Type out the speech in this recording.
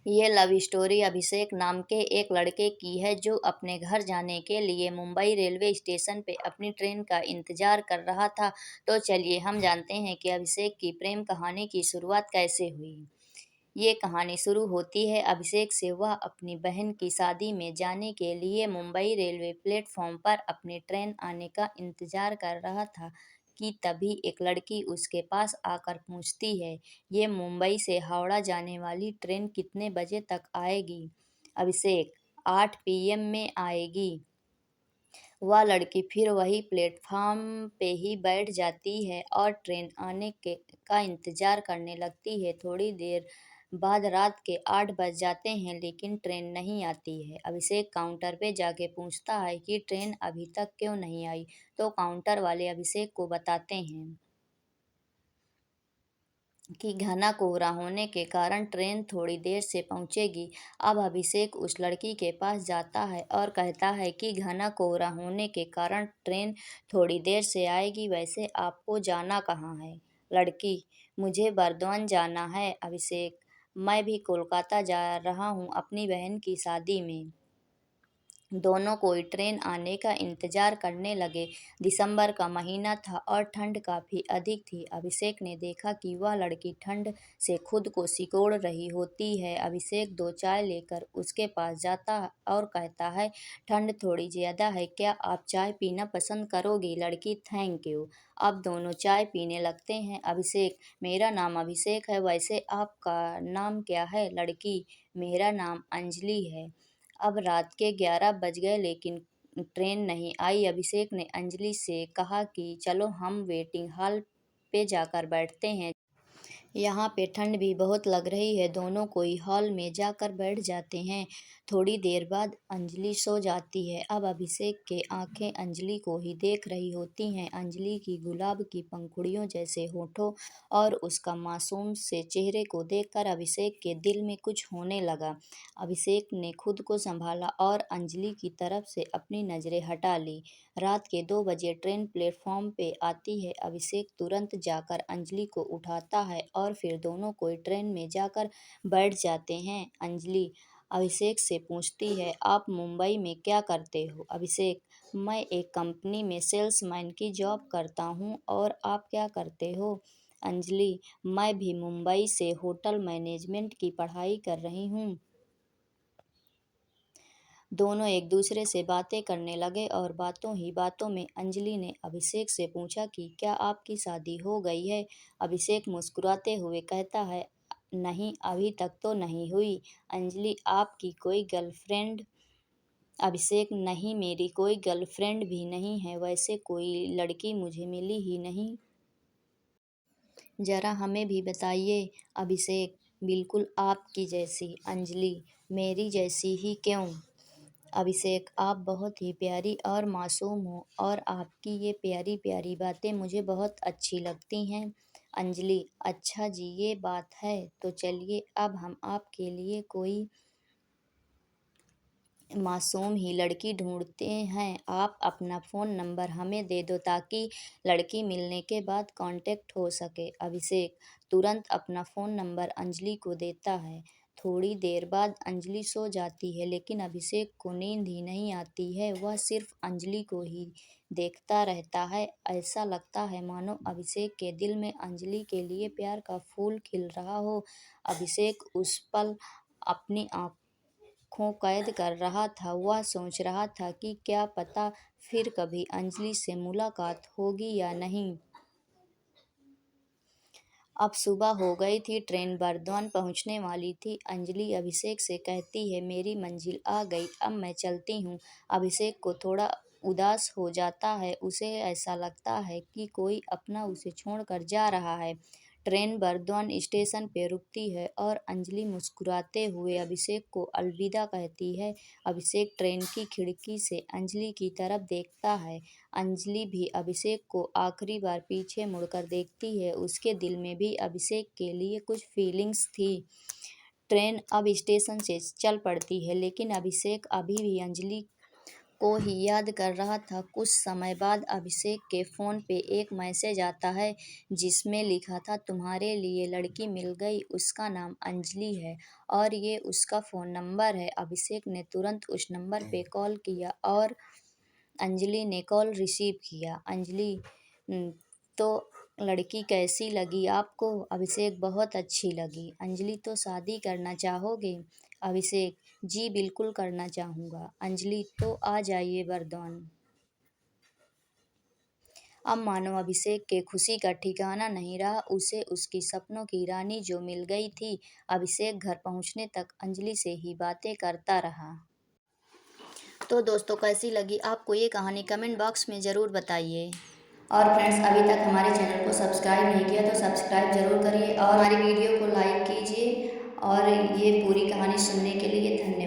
ये love story अभिषेक नाम के एक लड़के की है जो अपने घर जाने के लिए मुंबई रेलवे स्टेशन पे अपनी ट्रेन का इंतजार कर रहा था। तो चलिए हम जानते हैं कि अभिषेक की प्रेम कहानी की शुरुआत कैसे हुई। ये कहानी शुरू होती है अभिषेक से। वह अपनी बहन की शादी में जाने के लिए मुंबई रेलवे प्लेटफॉर्म पर अपनी ट्रेन आने का इंतजार कर रहा था कि तभी एक लड़की उसके पास आकर पूछती है, ये मुंबई से हावड़ा जाने वाली ट्रेन कितने बजे तक आएगी? अभिषेक, 8 PM में आएगी। वह लड़की फिर वही प्लेटफॉर्म पे ही बैठ जाती है और ट्रेन आने के का इंतजार करने लगती है। थोड़ी देर बाद रात के 8 बज जाते हैं लेकिन ट्रेन नहीं आती है। अभिषेक काउंटर पे जाके पूछता है कि ट्रेन अभी तक क्यों नहीं आई, तो काउंटर वाले अभिषेक को बताते हैं कि घना कोहरा होने के कारण ट्रेन थोड़ी देर से पहुंचेगी। अब अभिषेक उस लड़की के पास जाता है और कहता है कि घना कोहरा होने के कारण ट्रेन थोड़ी देर से आएगी। वैसे आपको जाना कहाँ है? लड़की, मुझे बर्दवान जाना है। अभिषेक, मैं भी कोलकाता जा रहा हूँ अपनी बहन की शादी में। दोनों कोई ट्रेन आने का इंतजार करने लगे। दिसंबर का महीना था और ठंड काफ़ी अधिक थी। अभिषेक ने देखा कि वह लड़की ठंड से खुद को सिकोड़ रही होती है। अभिषेक 2 चाय लेकर उसके पास जाता और कहता है, ठंड थोड़ी ज़्यादा है, क्या आप चाय पीना पसंद करोगी? लड़की, थैंक यू। अब दोनों चाय पीने लगते हैं। अभिषेक, मेरा नाम अभिषेक है, वैसे आपका नाम क्या है? लड़की, मेरा नाम अंजलि है। अब रात के 11 बज गए लेकिन ट्रेन नहीं आई। अभिषेक ने अंजलि से कहा कि चलो हम वेटिंग हॉल पे जाकर बैठते हैं। यहाँ पे ठंड भी बहुत लग रही है। दोनों कोई हॉल में जाकर बैठ जाते हैं। थोड़ी देर बाद अंजलि सो जाती है। अब अभिषेक के आंखें अंजलि को ही देख रही होती हैं। अंजलि की गुलाब की पंखुड़ियों जैसे होठों और उसका मासूम से चेहरे को देखकर अभिषेक के दिल में कुछ होने लगा। अभिषेक ने खुद को संभाला और अंजलि की तरफ से अपनी नज़रें हटा ली। रात के 2 बजे ट्रेन प्लेटफॉर्म पे आती है। अभिषेक तुरंत जाकर अंजलि को उठाता है और फिर दोनों कोई ट्रेन में जाकर बैठ जाते हैं। अंजलि अभिषेक से पूछती है, आप मुंबई में क्या करते हो? अभिषेक, मैं एक कंपनी में सेल्समैन की जॉब करता हूँ। और आप क्या करते हो? अंजलि, मैं भी मुंबई से होटल मैनेजमेंट की पढ़ाई कर रही हूँ। दोनों एक दूसरे से बातें करने लगे और बातों ही बातों में अंजलि ने अभिषेक से पूछा कि क्या आपकी शादी हो गई है? अभिषेक मुस्कुराते हुए कहता है, नहीं, अभी तक तो नहीं हुई। अंजलि, आपकी कोई गर्लफ्रेंड? अभिषेक, नहीं, मेरी कोई गर्लफ्रेंड भी नहीं है। वैसे कोई लड़की मुझे मिली ही नहीं। जरा हमें भी बताइए। अभिषेक, बिल्कुल आपकी जैसी। अंजलि, मेरी जैसी ही क्यों? अभिषेक, आप बहुत ही प्यारी और मासूम हो और आपकी ये प्यारी प्यारी बातें मुझे बहुत अच्छी लगती हैं। अंजलि, अच्छा जी, ये बात है। तो चलिए अब हम आपके लिए कोई मासूम ही लड़की ढूंढते हैं। आप अपना फ़ोन नंबर हमें दे दो ताकि लड़की मिलने के बाद कांटेक्ट हो सके। अभिषेक तुरंत अपना फ़ोन नंबर अंजलि को देता है। थोड़ी देर बाद अंजलि सो जाती है लेकिन अभिषेक को नींद ही नहीं आती है। वह सिर्फ अंजलि को ही देखता रहता है। ऐसा लगता है मानो अभिषेक के दिल में अंजलि के लिए प्यार का फूल खिल रहा हो। अभिषेक उस पल अपनी आँखों कैद कर रहा था। वह सोच रहा था कि क्या पता फिर कभी अंजलि से मुलाकात होगी या नहीं। अब सुबह हो गई थी। ट्रेन बर्दवान पहुंचने वाली थी। अंजलि अभिषेक से कहती है, मेरी मंजिल आ गई, अब मैं चलती हूँ। अभिषेक को थोड़ा उदास हो जाता है। उसे ऐसा लगता है कि कोई अपना उसे छोड़कर जा रहा है। ट्रेन बर्दवान स्टेशन पे रुकती है और अंजलि मुस्कुराते हुए अभिषेक को अलविदा कहती है। अभिषेक ट्रेन की खिड़की से अंजलि की तरफ देखता है। अंजलि भी अभिषेक को आखिरी बार पीछे मुड़कर देखती है। उसके दिल में भी अभिषेक के लिए कुछ फीलिंग्स थी। ट्रेन अब स्टेशन से चल पड़ती है लेकिन अभिषेक अभी भी अंजलि को ही याद कर रहा था। कुछ समय बाद अभिषेक के फ़ोन पे एक मैसेज आता है जिसमें लिखा था, तुम्हारे लिए लड़की मिल गई, उसका नाम अंजलि है और ये उसका फ़ोन नंबर है। अभिषेक ने तुरंत उस नंबर पे कॉल किया और अंजलि ने कॉल रिसीव किया। अंजलि, तो लड़की कैसी लगी आपको? अभिषेक, बहुत अच्छी लगी। अंजलि, तो शादी करना चाहोगे? अभिषेक, जी बिल्कुल करना चाहूँगा। अंजलि, तो आ जाइए बर्दवान। अब मानो अभिषेक के खुशी का ठिकाना नहीं रहा। उसे उसकी सपनों की रानी जो मिल गई थी। अभिषेक घर पहुँचने तक अंजलि से ही बातें करता रहा। तो दोस्तों, कैसी लगी आपको ये कहानी? कमेंट बॉक्स में ज़रूर बताइए। और फ्रेंड्स, अभी तक हमारे चैनल को सब्सक्राइब नहीं किया तो सब्सक्राइब ज़रूर करिए और हमारी वीडियो को लाइक कीजिए। और ये पूरी कहानी सुनने के लिए धन्यवाद।